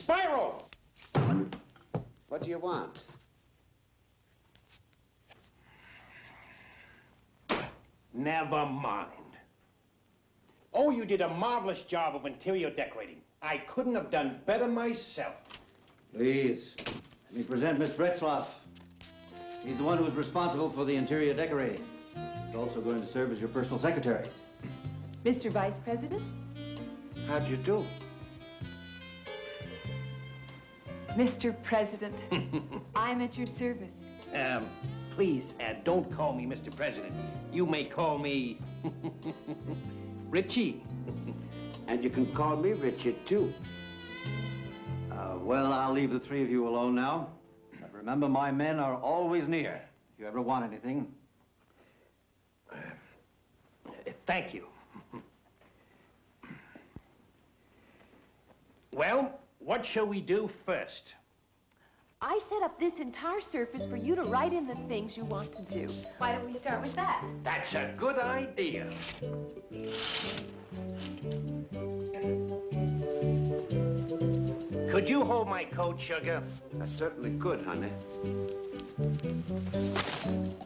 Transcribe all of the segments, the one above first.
Spyro! What do you want? Never mind. Oh, you did a marvelous job of interior decorating. I couldn't have done better myself. Please, let me present Miss Retzloff. He's the one who's responsible for the interior decorating. He's also going to serve as your personal secretary. Mr. Vice President? How'd you do? Mr. President, I'm at your service. Please, don't call me Mr. President. You may call me Richie. And you can call me Richard, too. Well, I'll leave the three of you alone now. But remember, my men are always near. If you ever want anything. Thank you. Well, what shall we do first? I set up this entire surface for you to write in the things you want to do. Why don't we start with that? That's a good idea. Could you hold my coat, Sugar? I certainly could, honey.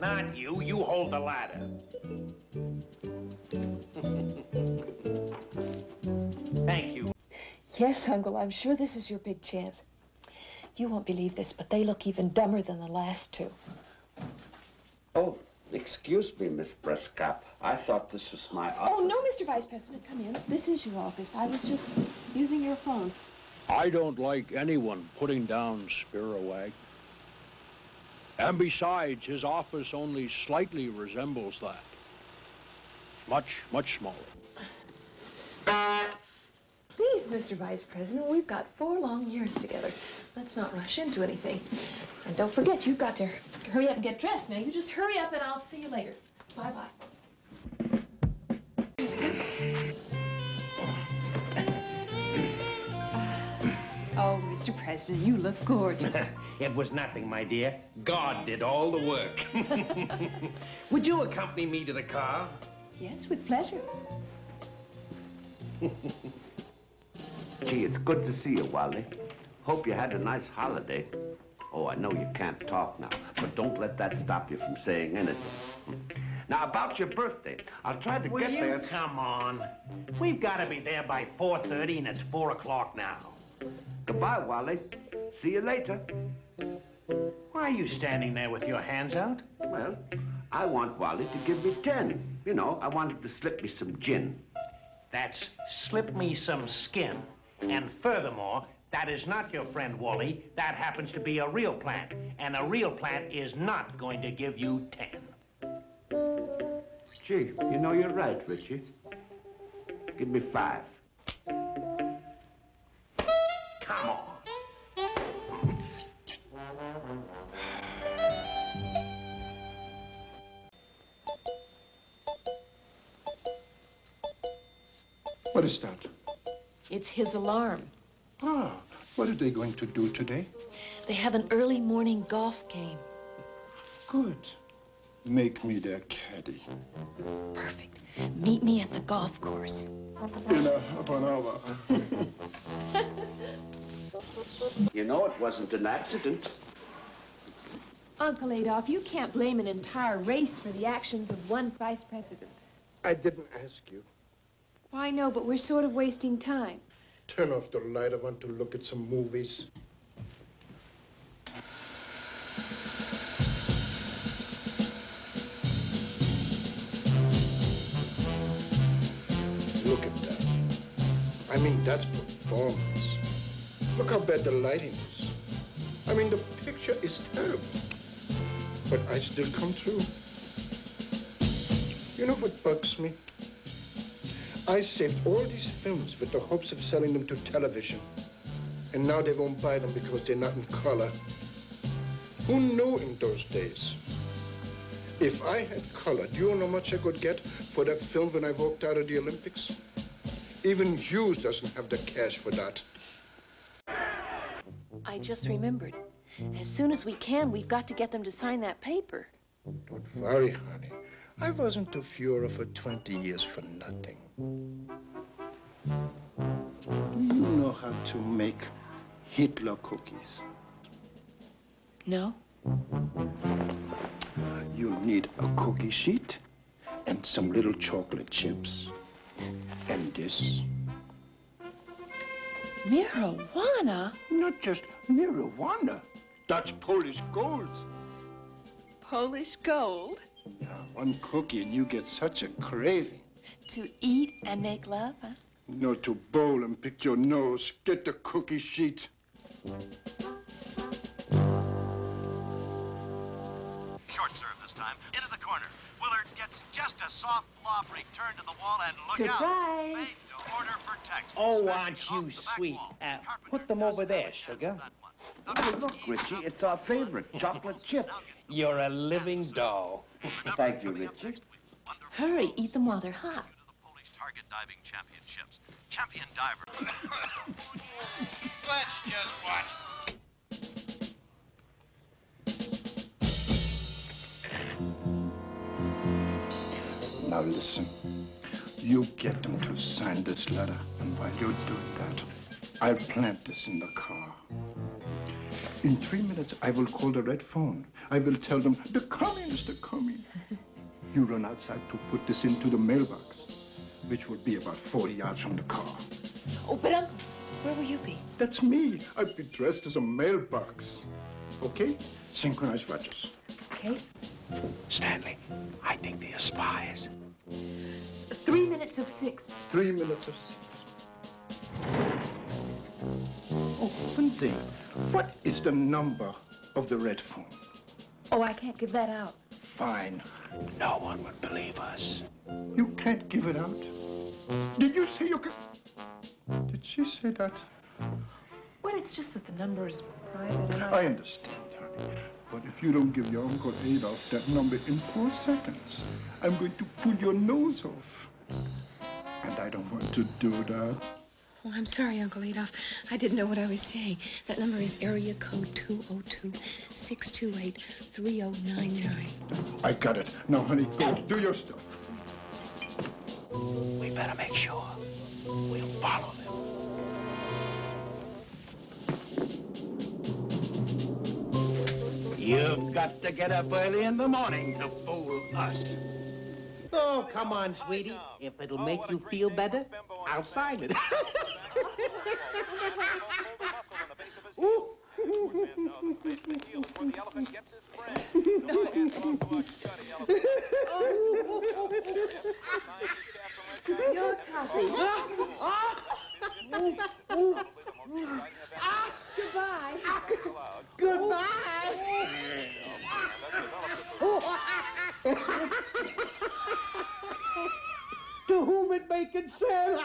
Not you. You hold the ladder. Thank you. Yes, Uncle, I'm sure this is your big chance. You won't believe this, but they look even dumber than the last two. Oh, excuse me, Miss Prescott. I thought this was my office. Oh, no, Mr. Vice President, come in. This is your office. I was just using your phone. I don't like anyone putting down Spirawag. And besides, his office only slightly resembles that. Much, much smaller. Please, Mr. Vice President, we've got 4 long years together. Let's not rush into anything. And don't forget, you've got to hurry up and get dressed. Now, you just hurry up and I'll see you later. Bye-bye. Oh, Mr. President, you look gorgeous. It was nothing, my dear. God did all the work. Would you accompany me to the car? Yes, with pleasure. Gee, it's good to see you, Wally. Hope you had a nice holiday. Oh, I know you can't talk now, but don't let that stop you from saying anything. Now, about your birthday, I'll try to get there. Will you come on? We've got to be there by 4:30, and it's 4 o'clock now. Goodbye, Wally. See you later. Why are you standing there with your hands out? Well, I want Wally to give me 10. You know, I want him to slip me some gin. That's slip me some skin. And furthermore, that is not your friend Wally. That happens to be a real plant. And a real plant is not going to give you 10. Gee, you know, you're right, Richie. Give me 5. Come on. What is that? It's his alarm. Ah, what are they going to do today? They have an early morning golf game. Good. Make me their caddy. Perfect. Meet me at the golf course. In a half an hour. You know, it wasn't an accident. Uncle Adolph, you can't blame an entire race for the actions of one vice president. I didn't ask you. Why, no, but we're sort of wasting time. Turn off the light. I want to look at some movies. Look at that. I mean, that's performance. Look how bad the lighting is. I mean, the picture is terrible. But I still come through. You know what bugs me? I saved all these films with the hopes of selling them to television. And now they won't buy them because they're not in color. Who knew in those days? If I had color, do you know how much I could get for that film when I walked out of the Olympics? Even Hughes doesn't have the cash for that. I just remembered. As soon as we can, we've got to get them to sign that paper. Don't worry, honey. I wasn't the Fuhrer for 20 years for nothing. You know how to make Hitler cookies. No? You need a cookie sheet and some little chocolate chips. And this. Marijuana? Not just marijuana. That's Polish gold. Polish gold? Yeah, one cookie and you get such a craving. To eat and make love, huh? No, to bowl and pick your nose. Get the cookie sheet. Short serve this time. Into the corner. Willard gets just a soft lob return to the wall and look Surprise. out. Made to order for Texas. Oh, Smashing aren't off you the back sweet? wall. Put them over there, sugar. Oh, look, Richie, it's our favorite, chocolate chip. You're a living doll. Thank you, Richie. Hurry, eat them while they're hot. Polish target diving championships. Champion diver. Let's just watch. Now listen. You get them to sign this letter. And while you're doing that, I'll plant this in the car. In 3 minutes, I will call the red phone. I will tell them, the communists are coming. You run outside to put this into the mailbox, which will be about 40 yards from the car. Oh, but Uncle, where will you be? That's me. I'll be dressed as a mailbox. Okay? Synchronize watches. Okay. Stanley, I think they are spies. 3 minutes of 6. 3 minutes of 6. Oh, one thing. What is the number of the red phone? Oh, I can't give that out. Fine. No one would believe us. You can't give it out. Did you say you can? Did she say that? Well, it's just that the number is private and I understand, honey. But if you don't give your Uncle Adolf that number in 4 seconds, I'm going to pull your nose off. And I don't want to do that. Oh, I'm sorry, Uncle Adolf. I didn't know what I was saying. That number is area code 202-628-3099. I got it. Now, honey, go do your stuff. We better make sure. We'll follow them. You've got to get up early in the morning to fool us. Oh, come on, sweetie. If it'll make you feel better, I'll sign it. Ooh. Your copy. Goodbye. Goodbye. To whom it may concern.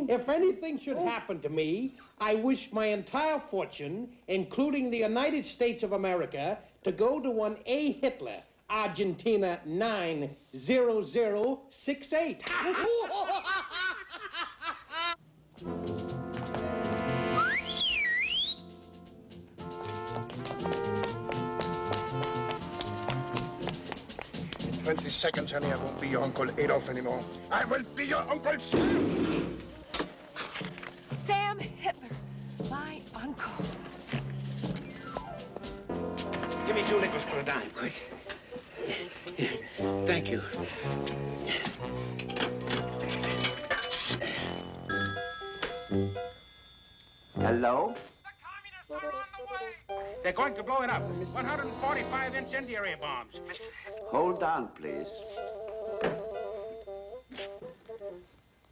If anything should happen to me, I wish my entire fortune, including the United States of America, to go to one A. Hitler, Argentina 90068. 20 seconds, honey, I won't be your Uncle Adolf anymore. I will be your Uncle Sam. Sam Hitler, my uncle. Give me 2 nickels for a dime, quick. Thank you. Hello? They're going to blow it up. 145-inch incendiary bombs. Hold on, please.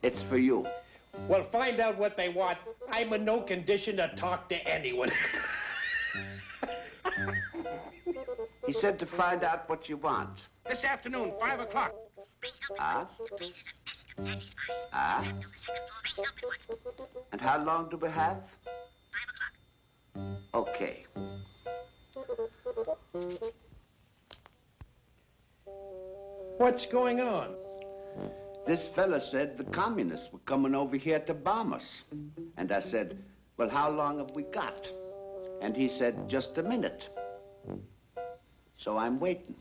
It's for you. Well, find out what they want. I'm in no condition to talk to anyone. He said to find out what you want. This afternoon, 5 o'clock. Ah? Ah? And how long do we have? 5 o'clock. Okay. What's going on? This fella said the communists were coming over here to bomb us. And I said, well, how long have we got? And he said, just a minute. So I'm waiting.